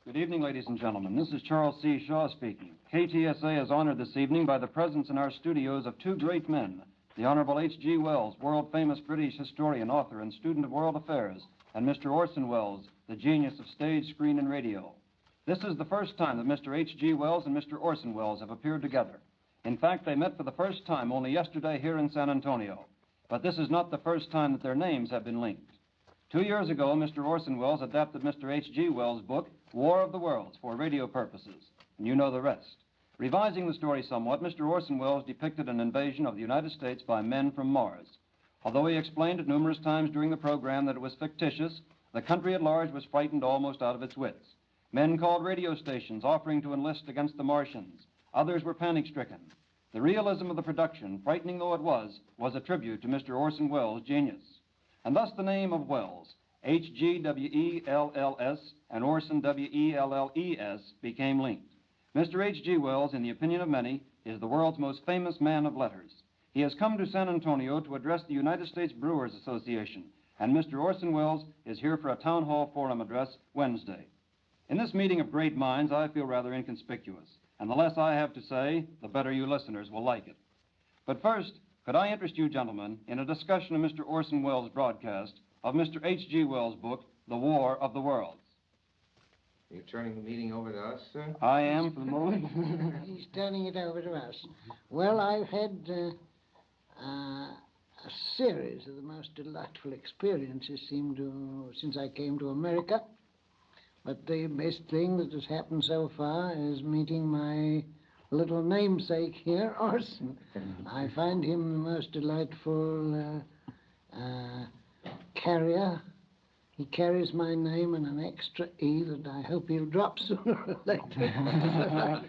Good evening, ladies and gentlemen. This is Charles C. Shaw speaking. KTSA is honored this evening by the presence in our studios of two great men, the Honorable H.G. Wells, world-famous British historian, author, and student of world affairs, and Mr. Orson Welles, the genius of stage, screen, and radio. This is the first time that Mr. H.G. Wells and Mr. Orson Welles have appeared together. In fact, they met for the first time only yesterday here in San Antonio. But this is not the first time that their names have been linked. 2 years ago, Mr. Orson Welles adapted Mr. H.G. Wells' book, War of the Worlds, for radio purposes, and you know the rest. Revising the story somewhat, Mr. Orson Welles depicted an invasion of the United States by men from Mars. Although he explained it numerous times during the program that it was fictitious, the country at large was frightened almost out of its wits. Men called radio stations offering to enlist against the Martians. Others were panic-stricken. The realism of the production, frightening though it was a tribute to Mr. Orson Welles' genius. And thus the name of Wells, H-G-W-E-L-L-S, and Orson, W-E-L-L-E-S, became linked. Mr. H.G. Wells, in the opinion of many, is the world's most famous man of letters. He has come to San Antonio to address the United States Brewers Association, and Mr. Orson Welles is here for a town hall forum address Wednesday. In this meeting of great minds, I feel rather inconspicuous, and the less I have to say, the better you listeners will like it. But first, could I interest you gentlemen in a discussion of Mr. Orson Welles' broadcast of Mr. H.G. Wells' book, The War of the Worlds? You're turning the meeting over to us, sir? I am, for the moment. He's turning it over to us. Well, I've had a series of the most delightful experiences since I came to America. But the best thing that has happened so far is meeting my little namesake here, Orson. I find him the most delightful carrier. He carries my name and an extra E that I hope he'll drop sooner or later.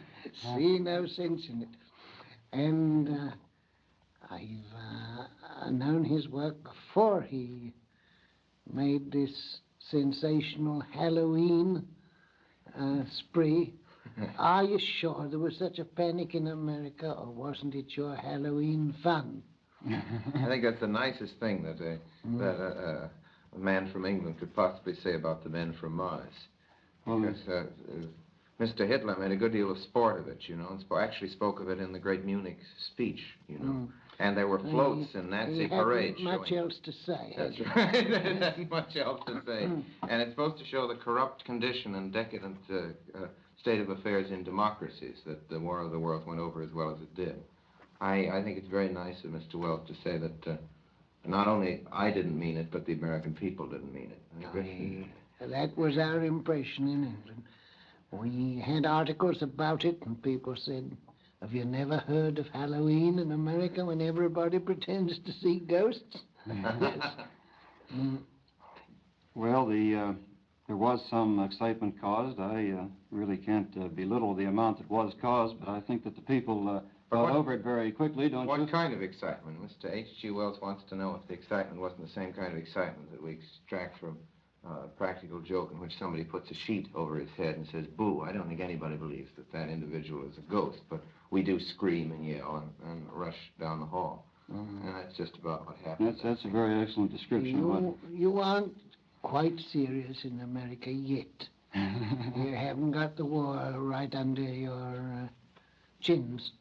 See no sense in it. And I've known his work before he made this sensational Halloween spree. Are you sure there was such a panic in America, or wasn't it your Halloween fun? I think that's the nicest thing that a man from England could possibly say about the men from Mars. Because Mr. Hitler made a good deal of sport of it, you know, and actually spoke of it in the great Munich speech, you know. And there were floats in Nazi parades. Much else to say. That's right. There isn't much else to say. And it's supposed to show the corrupt condition and decadent state of affairs in democracies that the War of the Worlds went over as well as it did. I think it's very nice of Mr. Wells to say that not only I didn't mean it, but the American people didn't mean it. That was our impression in England. We had articles about it, and people said, have you never heard of Halloween in America when everybody pretends to see ghosts? Yes. Well, there was some excitement caused. I really can't belittle the amount that was caused, but I think that the people got over it very quickly, don't you? What kind of excitement? Mr. H.G. Wells wants to know if the excitement wasn't the same kind of excitement that we extract from a practical joke in which somebody puts a sheet over his head and says, boo. I don't think anybody believes that that individual is a ghost, but we do scream and yell and rush down the hall. And that's just about what happens. That's a very excellent description. You aren't quite serious in America yet. You haven't got the war right under your chins,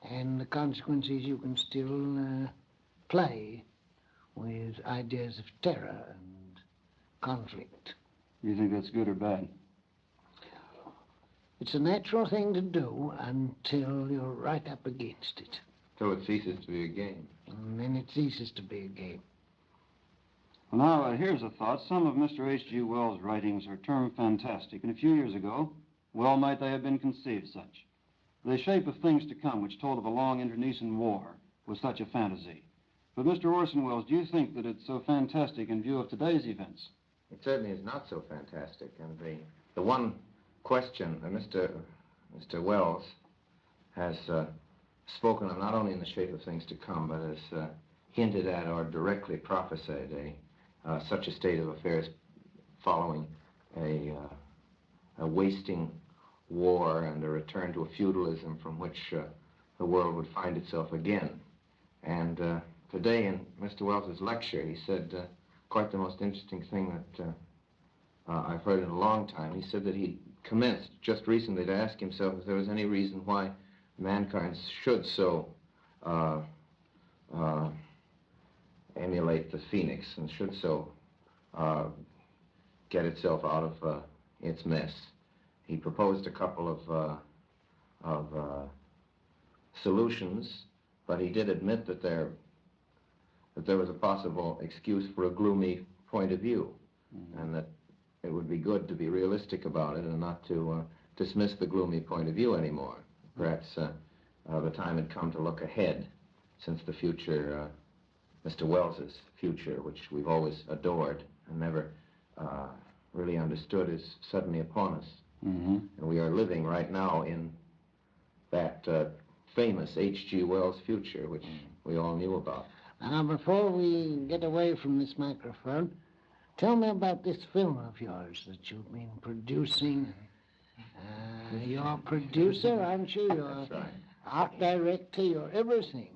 and the consequences you can still play with ideas of terror and conflict. You think that's good or bad? It's a natural thing to do until you're right up against it. Till it ceases to be a game. And then it ceases to be a game. Well, now, here's a thought. Some of Mr. H.G. Wells' writings are termed fantastic, and a few years ago, well might they have been conceived such. The Shape of Things to Come, which told of a long internecine war, was such a fantasy. But, Mr. Orson Welles, do you think that it's so fantastic in view of today's events? It certainly is not so fantastic. And the one question that Mr. Wells has spoken of, not only in The Shape of Things to Come, but has hinted at or directly prophesied such a state of affairs following a wasting war and a return to a feudalism from which the world would find itself again. And today in Mr. Wells's lecture, he said quite the most interesting thing that I've heard in a long time. He said that he'd commenced just recently to ask himself if there was any reason why mankind should so emulate the phoenix and should so get itself out of its mess. He proposed a couple of solutions, but he did admit that there was a possible excuse for a gloomy point of view, and that it would be good to be realistic about it and not to dismiss the gloomy point of view anymore. Perhaps the time had come to look ahead, since the future, Mr. Wells's future, which we've always adored and never really understood, is suddenly upon us. And we are living right now in that famous H.G. Wells future, which we all knew about. Now, before we get away from this microphone, tell me about this film of yours that you've been producing. You're a producer, aren't you? You're That's right. art director, you're everything.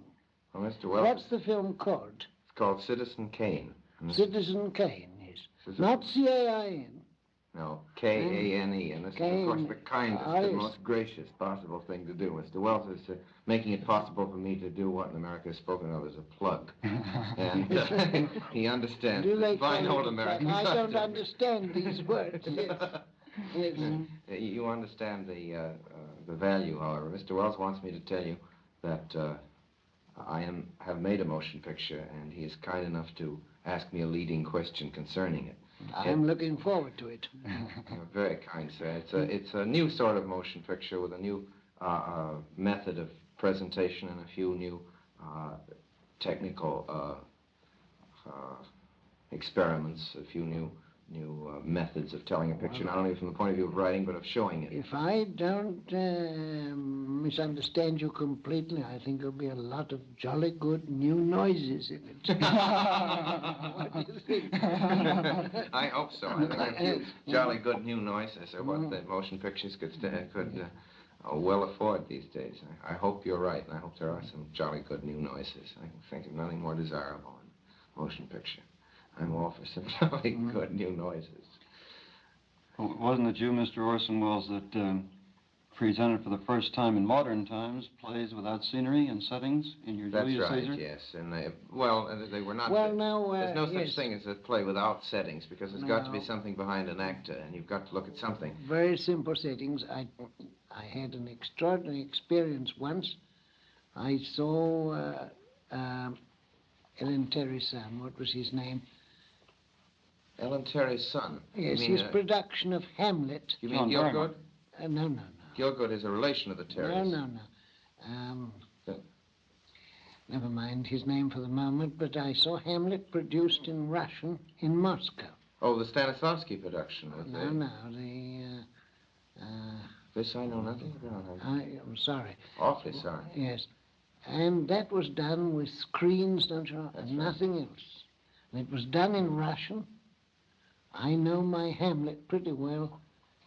Well, Mr. Wells, What's the film called? it's called Citizen Kane. Citizen Kane, yes. Citizen- Not C-A-I-N. No, K-A-N-E, and this is, of course, the kindest and most gracious possible thing to do. Mr. Wells is making it possible for me to do what in America is spoken of as a plug. And he understands Do they this fine call old it American that? I don't custom. understand these words. Yes. You understand the value, however. Mr. Wells wants me to tell you that I have made a motion picture, and he is kind enough to ask me a leading question concerning it. I'm looking forward to it. You're very kind, sir. It's a new sort of motion picture with a new method of presentation and a few new technical experiments, a few new methods of telling a picture, not only from the point of view of writing, but of showing it. If I don't misunderstand you completely, I think there'll be a lot of jolly good new noises in it. What do you think? I hope so. I think a few jolly good new noises are what the motion pictures could well afford these days. I hope you're right, and I hope there are some jolly good new noises. I can think of nothing more desirable in motion picture. I'm all for some jolly good new noises. Well, wasn't it you, Mr. Orson Welles, that presented for the first time in modern times plays without scenery and settings in your That's Julius right, Caesar? yes. And they were not... Well, now, there's no such yes. thing as a play without settings, because there's got to be something behind an actor, and you've got to look at something. Very simple settings. I had an extraordinary experience once. I saw Ellen Terry's son. What was his name? Ellen Terry's son. Yes, You mean, his production of Hamlet. You John mean Gielgud? No. Gielgud is a relation of the Terrys. No. Never mind his name for the moment, but I saw Hamlet produced in Russian in Moscow. Oh, the Stanislavski production. This I know nothing about. I'm sorry. Awfully sorry. Yes. And that was done with screens, don't you know, That's and right. nothing else. And it was done in Russian. I know my Hamlet pretty well,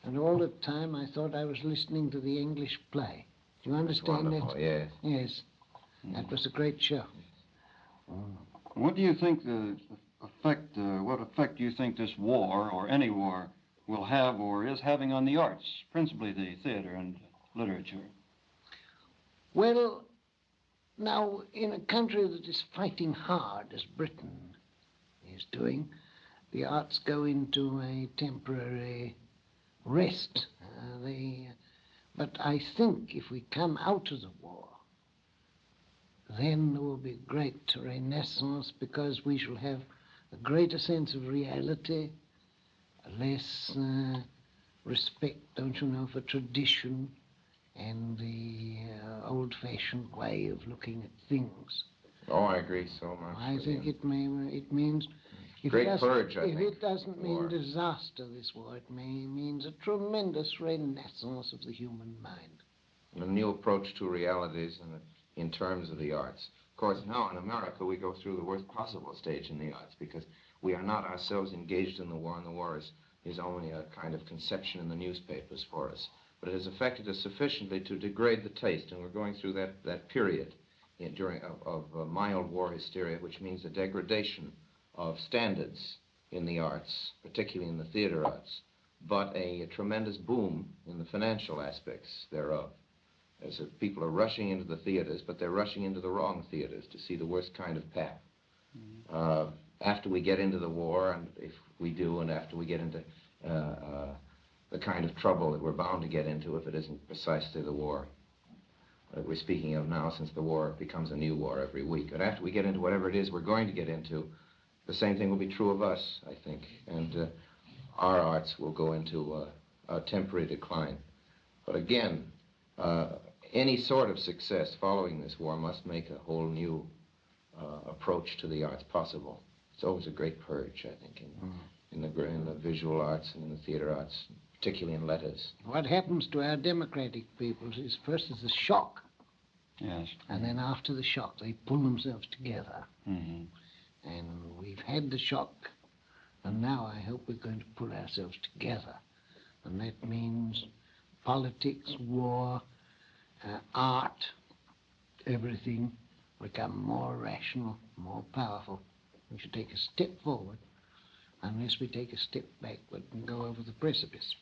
and all the time I thought I was listening to the English play. Do you understand Wonderful, that? yes. Yes. That was a great show. What do you think what effect do you think this war, or any war, will have or is having on the arts, principally the theater and literature? Well, now, in a country that is fighting hard, as Britain is doing, the arts go into a temporary rest. But I think if we come out of the war, then there will be a great renaissance, because we shall have a greater sense of reality, less respect, don't you know, for tradition and the old-fashioned way of looking at things. Oh, I agree so much. I with think you. it means... Great purge, I If think, it doesn't mean war. disaster, this war, it means a tremendous renaissance of the human mind. A new approach to realities in terms of the arts. Of course, now in America, we go through the worst possible stage in the arts, because we are not ourselves engaged in the war, and the war is only a kind of conception in the newspapers for us. But it has affected us sufficiently to degrade the taste, and we're going through that period of mild war hysteria, which means a degradation of standards in the arts, particularly in the theater arts, but a tremendous boom in the financial aspects thereof. As if people are rushing into the theaters, but they're rushing into the wrong theaters to see the worst kind of pap. After we get into the war, and if we do, and after we get into the kind of trouble that we're bound to get into if it isn't precisely the war that we're speaking of now, since the war becomes a new war every week. But after we get into whatever it is we're going to get into, the same thing will be true of us, I think. And our arts will go into a temporary decline. But again, any sort of success following this war must make a whole new approach to the arts possible. It's always a great purge, I think, in the visual arts and in the theater arts, particularly in letters. What happens to our democratic peoples is first is a shock. Yes. And then after the shock, they pull themselves together. And we've had the shock, and now I hope we're going to pull ourselves together. And that means politics, war, art, everything become more rational, more powerful. We should take a step forward. Unless we take a step backward and go over the precipice.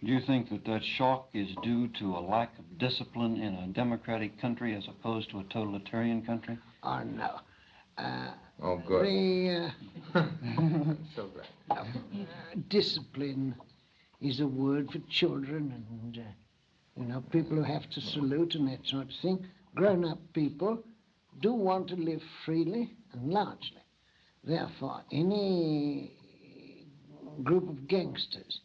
Do you think that that shock is due to a lack of discipline in a democratic country as opposed to a totalitarian country? Oh, no. Oh, good. So glad. Discipline is a word for children and, you know, people who have to salute and that sort of thing. Grown-up people do want to live freely and largely. Therefore, any group of gangsters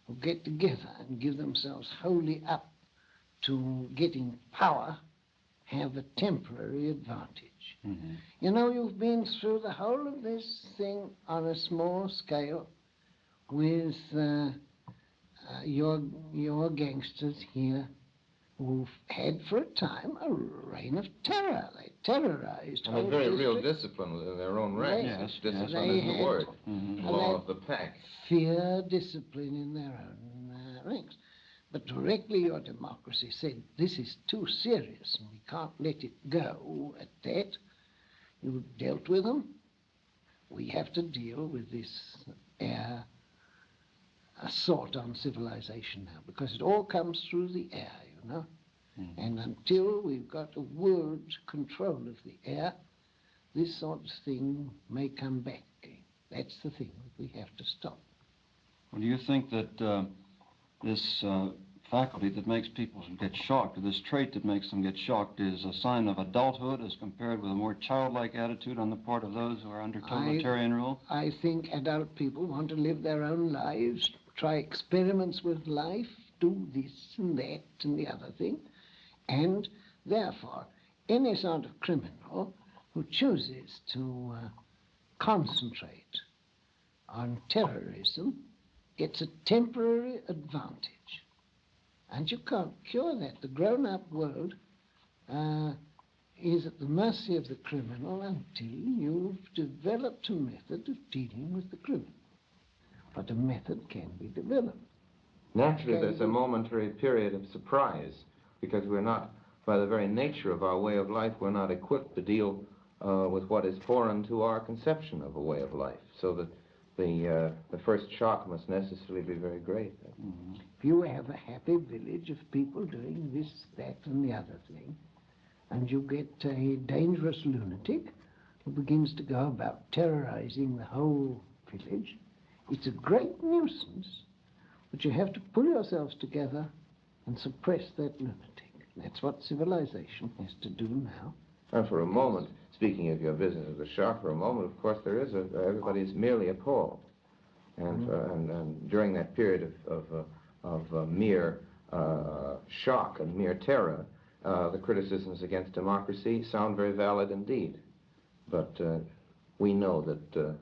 who get together and give themselves wholly up to getting power have a temporary advantage. You know, you've been through the whole of this thing on a small scale with your gangsters here who've had for a time a reign of terror. They terrorized And a very real discipline within their own ranks. Yes, Discipline they is the had word. Law of the pack. Fear, discipline in their own ranks. But directly your democracy said, this is too serious and we can't let it go at that. You dealt with them. We have to deal with this air assault on civilization now, because it all comes through the air, you know. And until we've got a world's control of the air, this sort of thing may come back again. That's the thing that we have to stop. Well, do you think that this faculty that makes people get shocked, or this trait that makes them get shocked, is a sign of adulthood as compared with a more childlike attitude on the part of those who are under totalitarian rule? I think adult people want to live their own lives, try experiments with life, do this and that and the other thing. And therefore, any sort of criminal who chooses to concentrate on terrorism gets a temporary advantage. And you can't cure that. The grown-up world is at the mercy of the criminal until you've developed a method of dealing with the criminal. But a method can be developed. Naturally, there's a momentary period of surprise, because we're not, by the very nature of our way of life, we're not equipped to deal with what is foreign to our conception of a way of life. So that the first shock must necessarily be very great. If you have a happy village of people doing this, that, and the other thing, and you get a dangerous lunatic who begins to go about terrorizing the whole village, it's a great nuisance, but you have to pull yourselves together and suppress that lunatic. That's what civilization has to do now. And for a moment, speaking of your business of the shock, for a moment, of course, there is everybody's merely appalled. And during that period of mere shock and mere terror, the criticisms against democracy sound very valid indeed. But we know that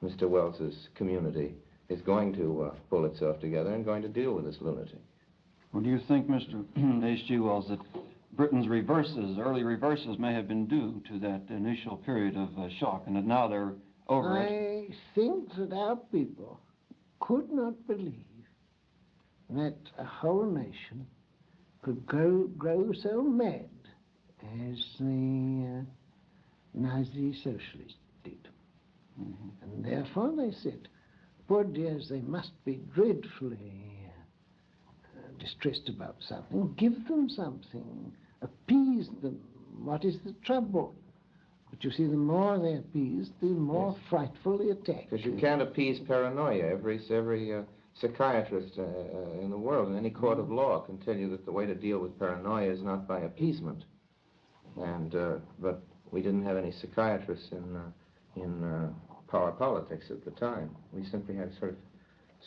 Mr. Wells's community is going to pull itself together and going to deal with this lunatic. Well, do you think, Mr. H.G. Wells, that Britain's reverses, early reverses, may have been due to that initial period of shock, and that now they're over it? I think that our people could not believe that a whole nation could grow so mad as the Nazi socialists did. And therefore they said, poor dears, they must be dreadfully distressed about something. Give them something. Appease them. What is the trouble? But you see, the more they appease, the more frightful the attack. Because you can't appease paranoia. Every psychiatrist in the world, in any court of law, can tell you that the way to deal with paranoia is not by appeasement. And but we didn't have any psychiatrists in power politics at the time. We simply had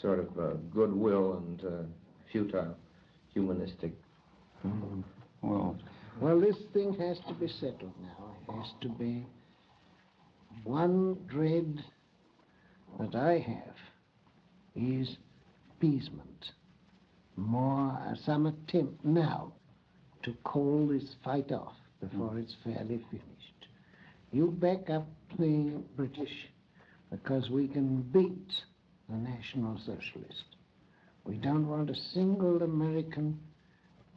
sort of goodwill and futile, humanistic. Well, this thing has to be settled now. It has to be. One dread that I have is appeasement. Some attempt now to call this fight off before it's fairly finished. You back up the British because we can beat the National Socialist. We don't want a single American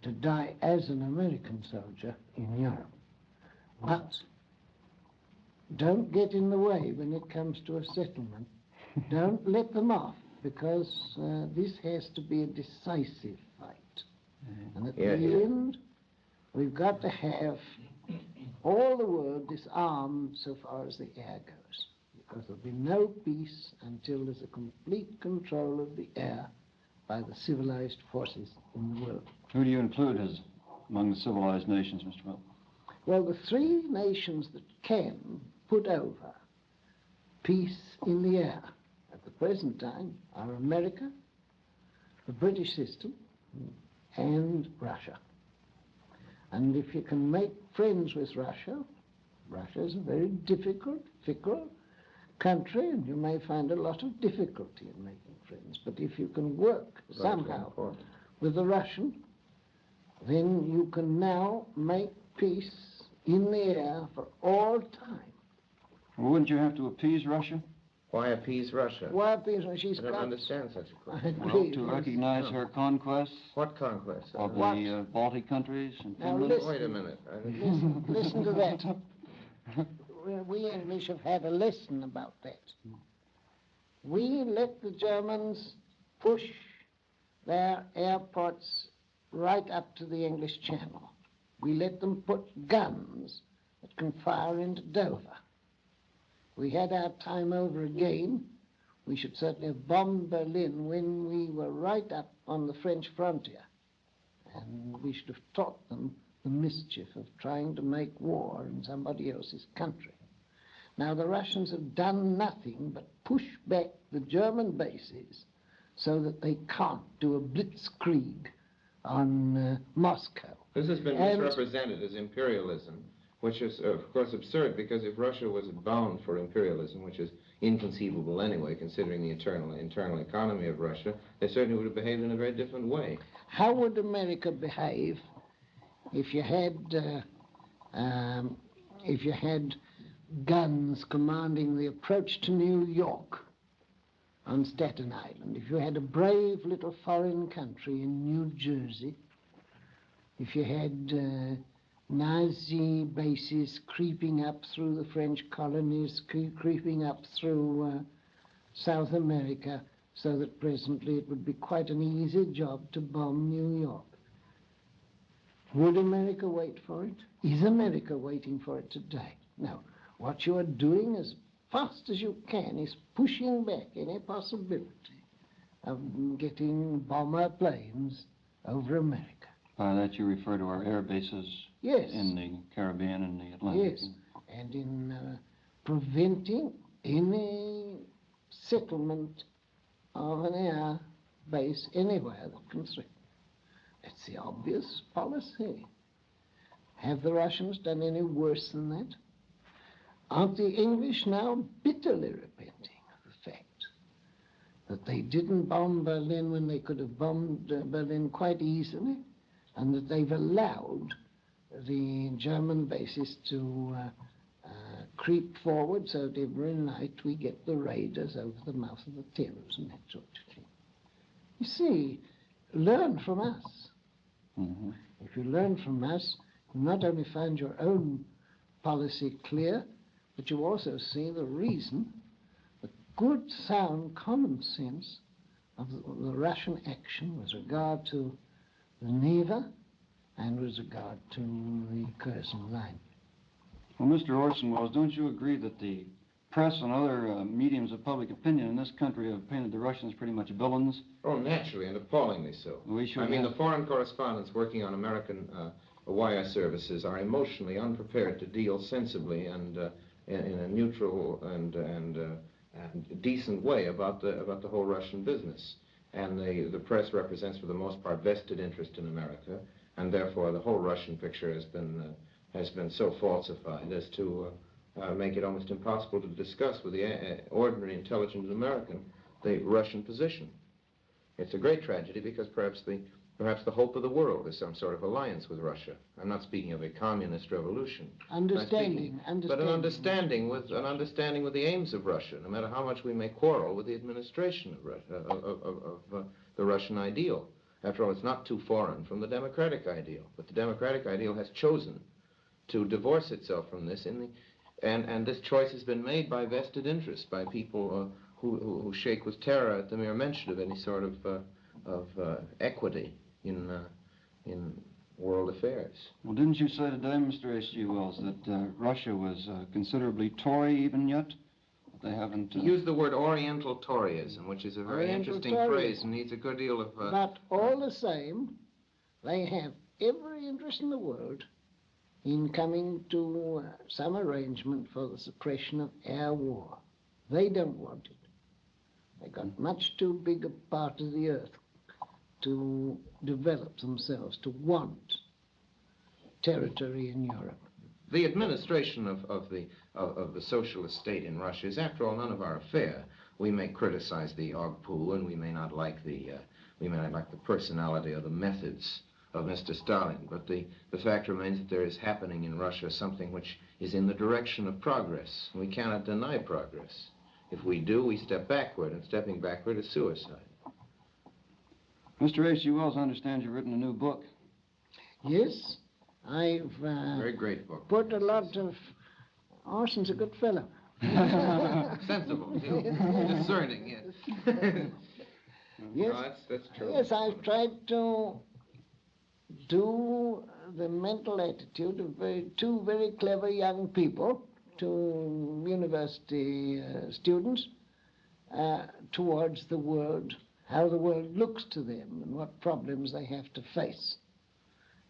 to die as an American soldier in Europe. But don't get in the way when it comes to a settlement. Don't let them off, because this has to be a decisive fight. And at the end, we've got to have all the world disarmed so far as the air goes, because there'll be no peace until there's a complete control of the air by the civilized forces in the world. Who do you include as among the civilized nations, Mr. Mill? Well, the three nations that can put over peace in the air at the present time are America, the British system, and Russia. And if you can make friends with Russia, Russia is a very difficult, fickle country, and you may find a lot of difficulty in making friends. But if you can work somehow with the Russian, then you can now make peace in the air for all time. Well, wouldn't you have to appease Russia? Why appease Russia? Why appease Russia? I don't understand such a question. Well, to recognize her conquests What conquest? of the Baltic countries and Now Finland. listen. Wait a minute. Listen to that. We English have had a lesson about that. We let the Germans push their airports right up to the English Channel. We let them put guns that can fire into Dover. We had our time over again. We should certainly have bombed Berlin when we were right up on the French frontier. And we should have taught them the mischief of trying to make war in somebody else's country. Now, the Russians have done nothing but push back the German bases so that they can't do a blitzkrieg on Moscow. This has been misrepresented as imperialism, which is, of course, absurd, because if Russia was bound for imperialism, which is inconceivable anyway, considering the internal economy of Russia, they certainly would have behaved in a very different way. How would America behave if you had guns commanding the approach to New York on Staten Island? If you had a brave little foreign country in New Jersey? If you had Nazi bases creeping up through the French colonies, creeping up through South America, so that presently it would be quite an easy job to bomb New York? Would America wait for it? Is America waiting for it today? No. What you are doing as fast as you can is pushing back any possibility of getting bomber planes over America. By that you refer to our air bases in the Caribbean and the Atlantic. Yes, and in preventing any settlement of an air base anywhere that can threaten. That's the obvious policy. Have the Russians done any worse than that? Aren't the English now bitterly repenting of the fact that they didn't bomb Berlin when they could have bombed Berlin quite easily, and that they've allowed the German bases to creep forward so that every night we get the raiders over the mouth of the Thames and that sort of thing? You see, learn from us. Mm-hmm. If you learn from us, you not only find your own policy clear, but you also see the reason, the good, sound common sense of the Russian action with regard to the Neva and with regard to the Kherson line. Well, Mr. Orson Welles, don't you agree that the press and other mediums of public opinion in this country have painted the Russians pretty much villains? Oh, naturally, and appallingly so. The foreign correspondents working on American wire services are emotionally unprepared to deal sensibly and in a neutral and decent way about the whole Russian business. And the press represents, for the most part, vested interest in America, and therefore the whole Russian picture has been so falsified as to make it almost impossible to discuss with the ordinary intelligent American the Russian position. It's a great tragedy because perhaps the hope of the world is some sort of alliance with Russia. I'm not speaking of a communist revolution. But an understanding with the aims of Russia, no matter how much we may quarrel with the administration of Russia, the Russian ideal. After all, it's not too foreign from the democratic ideal, but the democratic ideal has chosen to divorce itself from this, and this choice has been made by vested interest, by people who shake with terror at the mere mention of any sort of equity in world affairs. Well, didn't you say today, Mr. H.G. Wells, that Russia was considerably Tory even yet? They haven't... He used the word Oriental Toryism, which is a very interesting phrase and needs a good deal of... But all the same, they have every interest in the world in coming to some arrangement for the suppression of air war. They don't want it. They got much too big a part of the earth to develop themselves, to want territory in Europe. The administration of the socialist state in Russia is, after all, none of our affair. We may criticize the Ogpu, and we may not like the personality or the methods of Mr. Stalin, but the fact remains that there is happening in Russia something which is in the direction of progress. We cannot deny progress. If we do, we step backward, and stepping backward is suicide. Mr. H.G. Wells, I understand you've written a new book. Yes, I've... very great book. Put a lot of... Orson's a good fellow. Sensible, discerning, yes. Yes, no, that's true. Yes, I've tried to do the mental attitude of two very clever young people, two university students, towards the world, how the world looks to them and what problems they have to face.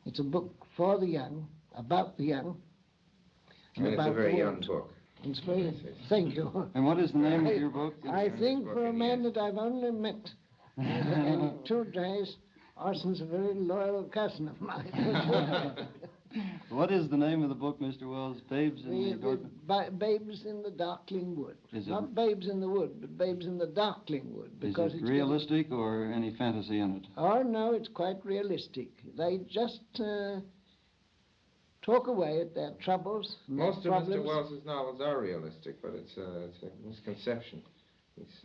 It's a book for the young, about the young. And it's a very young book. It's very, thank you. And what is the name of your book? I think for a man that I've only met in 2 days, Orson's a very loyal cousin of mine. What is the name of the book, Mr. Wells? Babes in the Babes in the Darkling Wood. Is it, not Babes in the Wood, but Babes in the Darkling Wood. Because is it realistic or any fantasy in it? Oh, no, it's quite realistic. They just talk away at their troubles. Most of Mr. Wells's novels are realistic, but it's a misconception. It's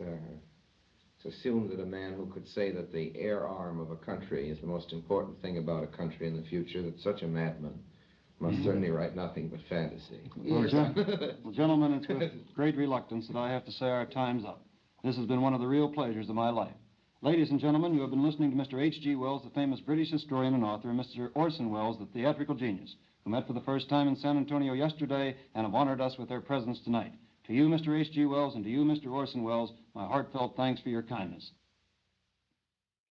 assumed that a man who could say that the air arm of a country is the most important thing about a country in the future, that such a madman must certainly write nothing but fantasy. Yes. Well, gentlemen, it's with great reluctance that I have to say our time's up. This has been one of the real pleasures of my life. Ladies and gentlemen, you have been listening to Mr. H.G. Wells, the famous British historian and author, and Mr. Orson Welles, the theatrical genius, who met for the first time in San Antonio yesterday and have honored us with their presence tonight. To you, Mr. H.G. Wells, and to you, Mr. Orson Welles, my heartfelt thanks for your kindness.